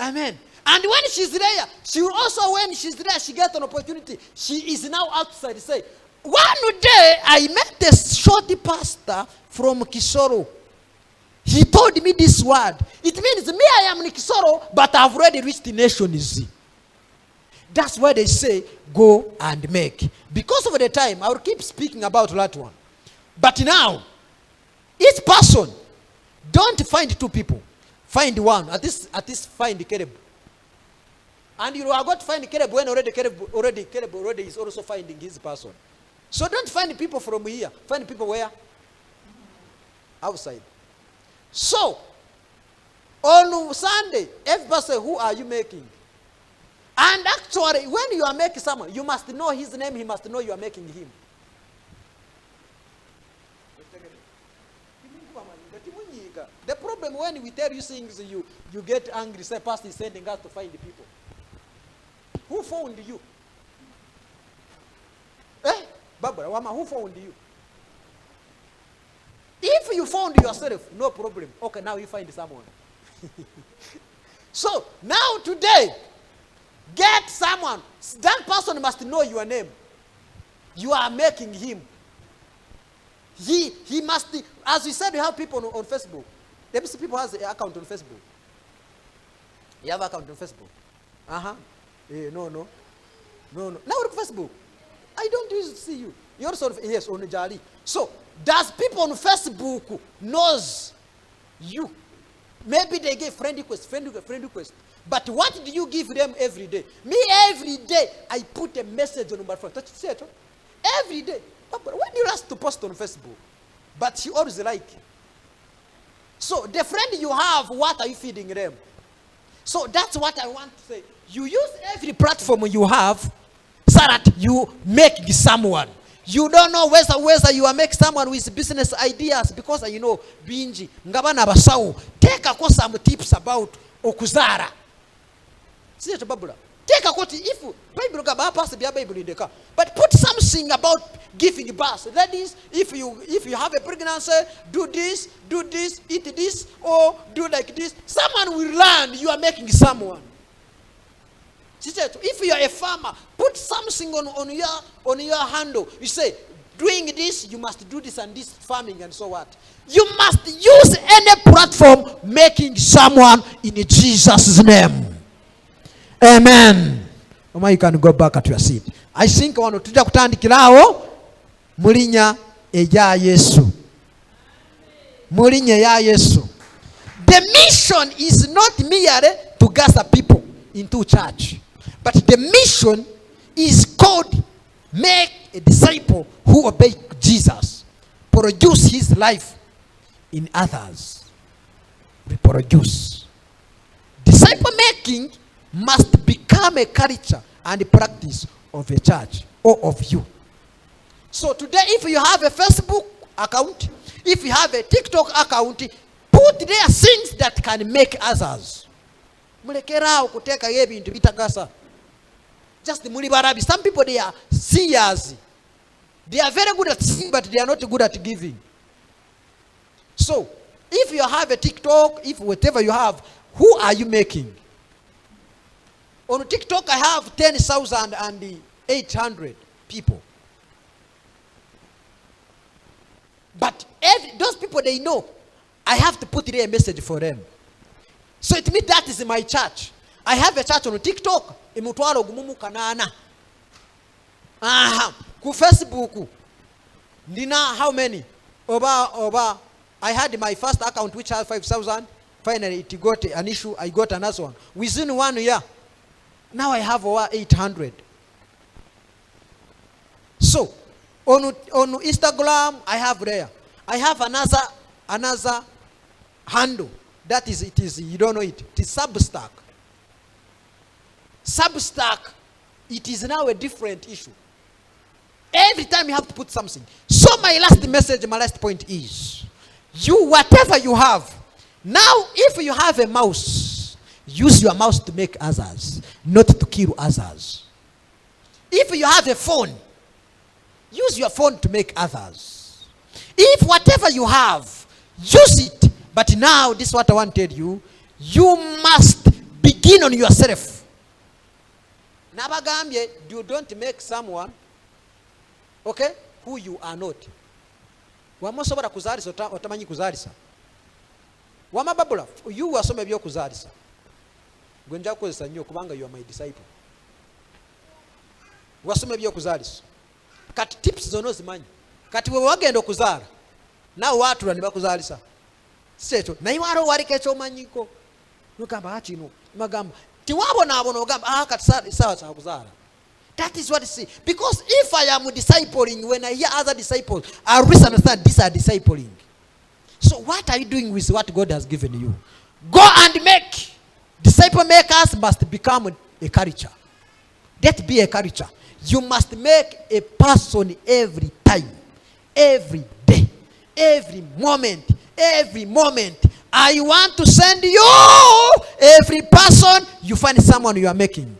Amen. And when she's there, she will also, when she's there, she gets an opportunity. She is now outside. Say, one day I met a short pastor from Kisoro. He told me this word. It means me, I am in Kisoro, but I've already reached the nations. That's why they say, go and make. Because of the time, I will keep speaking about that one. But now, each person, don't find 2 people. Find one. At least find Caleb. And you are going to find Caleb when Caleb is also finding his person. So don't find people from here. Find people where? Outside. So, on Sunday, everybody say, who are you making? And actually, when you are making someone, you must know his name, he must know you are making him. The problem when we tell you things, you get angry, say, Pastor is sending us to find the people. Who found you? Barbara, Wama, who found you? If you found yourself, no problem. Okay, now you find someone. So now today, get someone. That person must know your name. You are making him. He must, as we said, we have people on Facebook. Let me see, people has an account on Facebook. You have an account on Facebook? No. Now on Facebook. I don't usually see you. You also, yes, on Jali. So, does people on Facebook knows you? Maybe they give friend request. But what do you give them every day? Me, every day, I put a message on number 4. Every day. When you ask to post on Facebook, but she always like. So the friend you have, what are you feeding them? So that's what I want to say. You use every platform you have so that you make someone. You don't know whether you are making someone with business ideas, because you know binji ngabana basawo. Take a course some tips about okuzara. See it, Babula. Take a quote if Bible pass the Bible in the car. But put something about giving birth. That is, if you have a pregnancy, do this, eat this, or do like this. Someone will learn you are making someone. She said, if you are a farmer, put something on your handle. You say, doing this, you must do this and this farming and so what. You must use any platform making someone in Jesus' name. Amen. Mama, you can go back at your seat. I think wano tujja kutandikirawo mulinya eya Yesu. Mulinya ya Yesu. The mission is not merely to gather people into church, but the mission is called make a disciple who obey Jesus, produce his life in others, reproduce. Disciple making must become a culture and practice of a church or of you. So today, if you have a Facebook account, if you have a TikTok account, put there things that can make others. Just mulibarabi. Some people, they are seers. They are very good at singing, but they are not good at giving. So, if you have a TikTok, if whatever you have, who are you making? On TikTok, I have 10,800 people. But those people, they know I have to put there a message for them. So it means that is my church. I have a church on TikTok. Ku Facebook. Nina, how many? Over. I had my first account which had 5,000. Finally, it got an issue. I got another one. Within 1 year, now I have over 800. So, on Instagram, I have there. I have another handle. That is, you don't know it. It is Substack. Substack, it is now a different issue. Every time you have to put something. So my last point is, you, whatever you have, now if you have a mouse, use your mouse to make others, not to kill others. If you have a phone, use your phone to make others. If whatever you have, use it. But now, this is what I want to tell you. You must begin on yourself. Nabagambye, you don't make someone, okay, who you are not. Wamosobora kuzalisa otamanyi kuzalisa. Wamababula, you wasome byo kuzalisa. Gwenja kukozesa nnyo kubanga you are my disciple. Wasome byo kuzalisa. Kati tips zono zimanyi. Kati wewe wagenda okuzaala. Nawe watula ne bakuzalisa. Seto, na iwaro warike chomanyiko. Nukamba achino, magamba. Tiwabona abono ogamba kati sawa cha kuzaala. That is what I see. Because if I am discipling, when I hear other disciples, I always understand these are discipling. So what are you doing with what God has given you? Go and make. Disciple makers must become a culture. That be a culture. You must make a person every time, every day, every moment. I want to send you every person. You find someone you are making.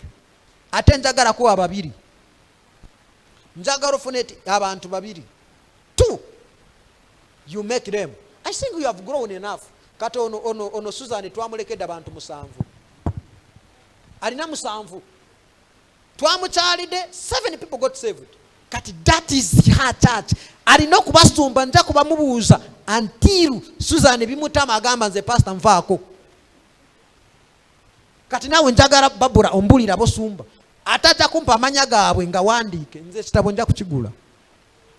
Ate njagala kuwa babiri. Njagala funeti abantu babiri. 2. You make them. I think you have grown enough. kati ono Susan twamulekedde abantu 7 alina 7 twamukyalidde 7 people got saved. Kati that is her church. Alina okubasumba nja kubamubuuza until Susan bimutama agamba nze pastor nvaako. Kati nawe njagala babula ombulira bosumba atajja kumpa amanya gaabwe nga wandiike nze kitabo nja kukigula.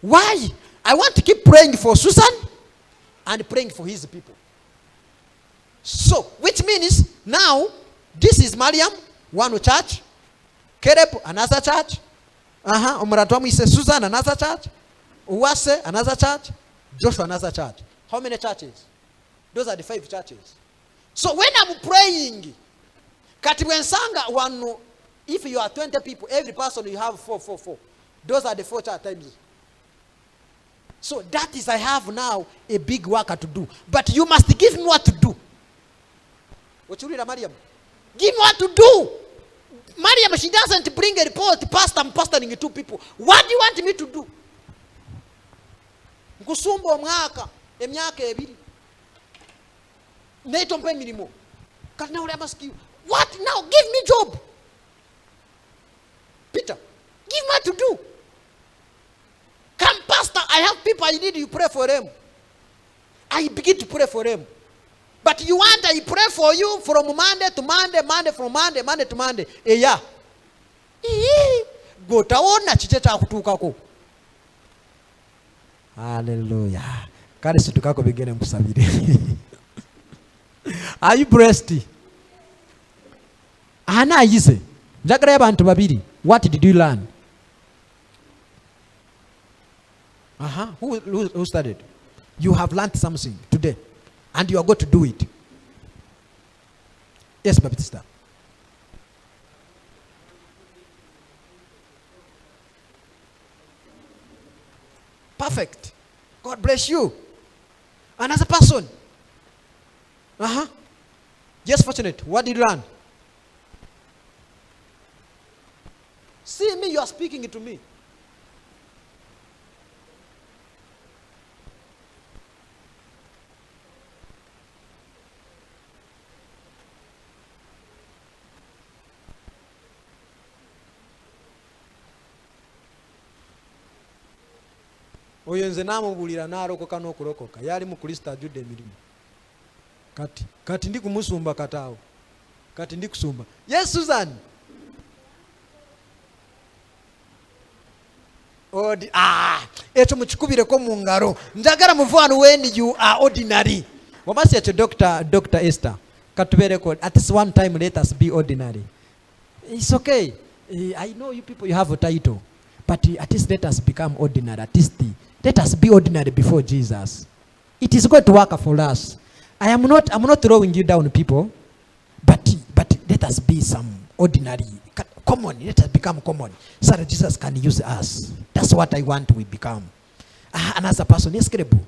Why? I want to keep praying for Susan and praying for his people. So which means now this is Mariam, one church, Caleb another church, Omuratu amwise Susan another church, Uwase another church, Joshua another church. How many churches? Those are the 5 churches. So when I'm praying, kati wensanga one, if you are 20 people, every person you have 4. Those are the 4 church times. So that is, I have now a big work to do. But you must give me what to do. What you read, Mariam? Give me what to do. Mariam, she doesn't bring a report. Pastor, I'm pastoring 2 people. What do you want me to do? Kusumba omwaka, emyaka 2. Neto mpe milimo. Can now I ask you, what now? Give me job. Peter, give me what to do. Come, pastor, I have people I need you pray for them. I begin to pray for them. But you want I pray for you from Monday to Monday, Monday from Monday, Monday to Monday. Yeah. Go taona chicheta kutukako. Hallelujah. Kale situkako bigene mkusabire. Are you blessed? Ana yize. Njagala y'abantu babiri. What did you learn? Who started? You have learned something today. And you are going to do it. Yes, Baptista. Perfect. God bless you. Another person. Just fortunate. What did you learn? See me, you are speaking to me. Oyo nze namubulira n'alokoka n'okulokoka yali mu Kristo ajudde emirimu. Kati ndi kumusumba kataawo. Kati ndi kusumba. Yes, Susan. Ekyo mukikubireko mu ngalo. Njagala muvaano when you are ordinary. Wamasi ekyo Dr. Esther. Katubeereko at least one time let us be ordinary. It's okay. I know you people, you have a title. But at least let us become ordinary. At least let us be ordinary before Jesus. It is going to work for us. I'm not throwing you down, people. But let us be some ordinary, common. Let us become common, so that Jesus can use us. That's what I want we become. Another person, yes, Kerebu.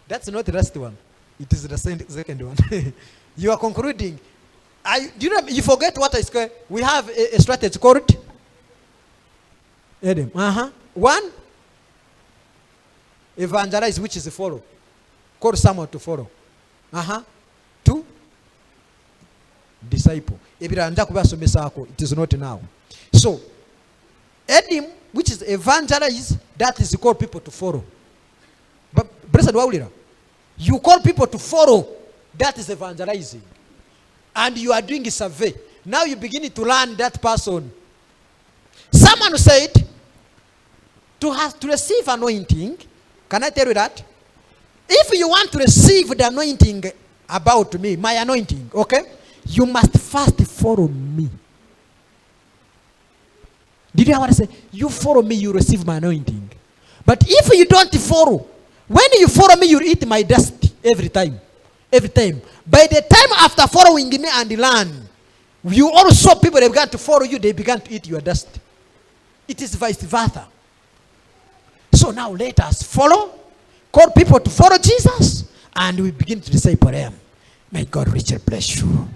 That's not the last one. It is the second one. You are concluding. Do you know, you forget what I said? We have a strategy called Edem. One, evangelize, which is a follow. Call someone to follow. 2, disciple. It is not now. So, Edem, which is evangelize, that is called people to follow. But blessed Wawulira, you call people to follow, that is evangelizing. And you are doing a survey. Now you begin to learn that person. Someone said, to receive anointing, can I tell you that? If you want to receive the anointing about me, my anointing, okay, you must first follow me. Did you hear what I say? You follow me, you receive my anointing. But if you don't follow, when you follow me, you eat my dust every time. Every time. By the time after following me and learn, you also people they began to follow you, they began to eat your dust. It is vice versa. So now let us follow, call people to follow Jesus, and we begin to disciple them. May God richly bless you.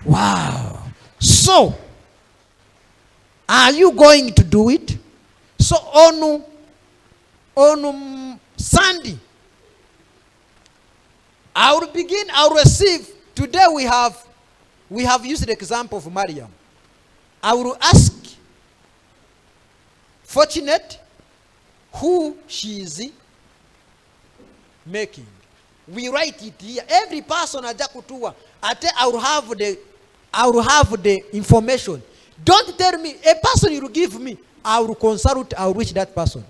Wow. So, are you going to do it? So on Sunday, I will receive. Today we have used the example of Mariam. I will ask fortunate who she is making. We write it here. Every person aja kutua. I will have the information. Don't tell me a person you will give me. I will consult. I will reach that person.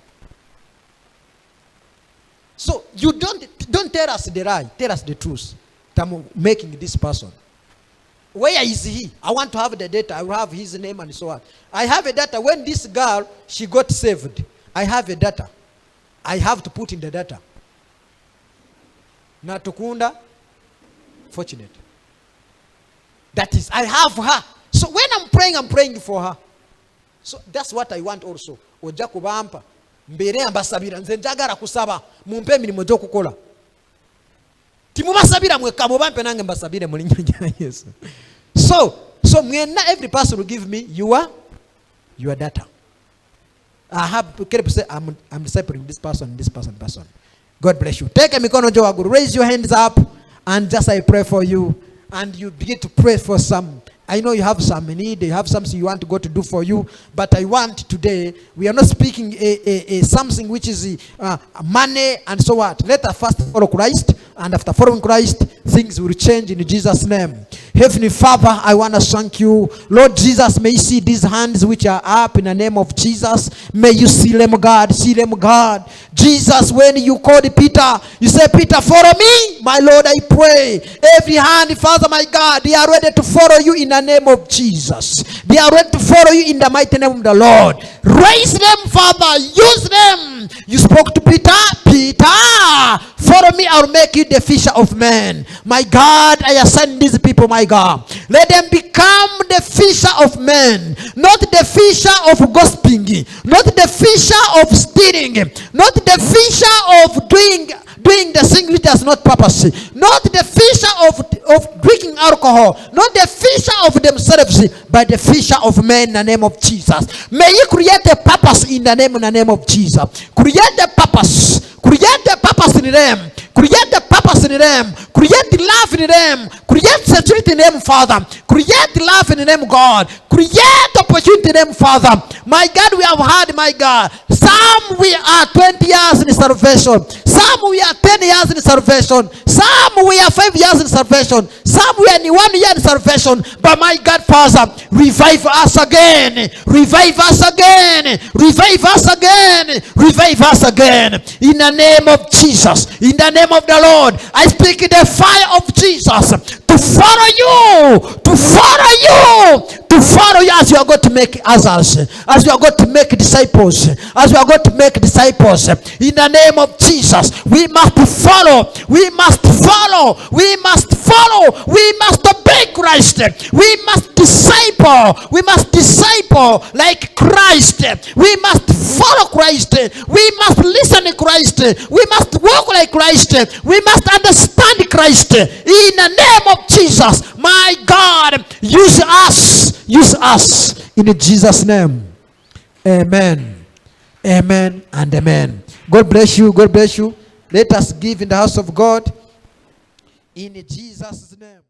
So you don't tell us the lie. Tell us the truth. I'm making this person. Where is he? I want to have the data. I will have his name and so on. I have a data. When this girl, she got saved, I have a data. I have to put in the data. Natukunda, fortunate. That is, I have her. So when I'm praying for her. So that's what I want also. Oja kubampa. Mbere ambasabira. Nze njagala kusaba. Mumpe milimo gyo kukola. Timubasabira mweka mubampe nange mbasabire mu linnya lya Yesu. So mwena every person will give me your data. I have to say I'm discipling this person. God bless you. Take a mikono jo waguru. Raise your hands up and just I pray for you. And you begin to pray for some. I know you have some need, you have something you want to go to do for you, but I want today, we are not speaking something which is money and so what. Let us first follow Christ, and after following Christ, things will change in Jesus' name. Heavenly Father, I want to thank you. Lord Jesus, may you see these hands which are up in the name of Jesus. May you see them, God. Jesus, when you called Peter, you said, Peter, follow me. My Lord, I pray. Every hand, Father, my God, they are ready to follow you in the name of Jesus. They are ready to follow you in the mighty name of the Lord. Raise them, Father. Use them. You spoke to Peter. Follow me, I'll make you the fisher of men. My God, I assign these people, my God. Let them become the fisher of men. Not the fisher of gossiping. Not the fisher of stealing. Not the fisher of doing the thing which has not purpose. Not the fisher of drinking alcohol. Not the fisher of themselves, but the fisher of men in the name of Jesus. May you create a purpose in the name of Jesus. Create the purpose. Create the purpose in them. Create the purpose in them. Create the love in them. Create security in them, Father. Create love in them, God. Create opportunity in them, Father. My God, we have heard, my God. Some we are 20 years in salvation. Some we are 10 years in salvation. Some we are 5 years in salvation. Some we are 1 year in salvation. But my God, Father, revive us again. Revive us again. Revive us again. Revive us again. In the name of Jesus. In the name of the Lord. I speak in the fire of Jesus to follow you. To follow you. To follow you as you are going to make others. As you are going to make disciples. As you are going to make disciples. In the name of Jesus. We must follow. We must follow. We must follow. We must obey Christ. We must disciple. We must disciple like Christ. We must follow Christ. We must listen to Christ. We must walk like Christ. We must understand Christ. In the name of Jesus. My God, use us. Use us. In Jesus' name. Amen. Amen and amen. God bless you. God bless you. Let us give in the house of God. In Jesus' name.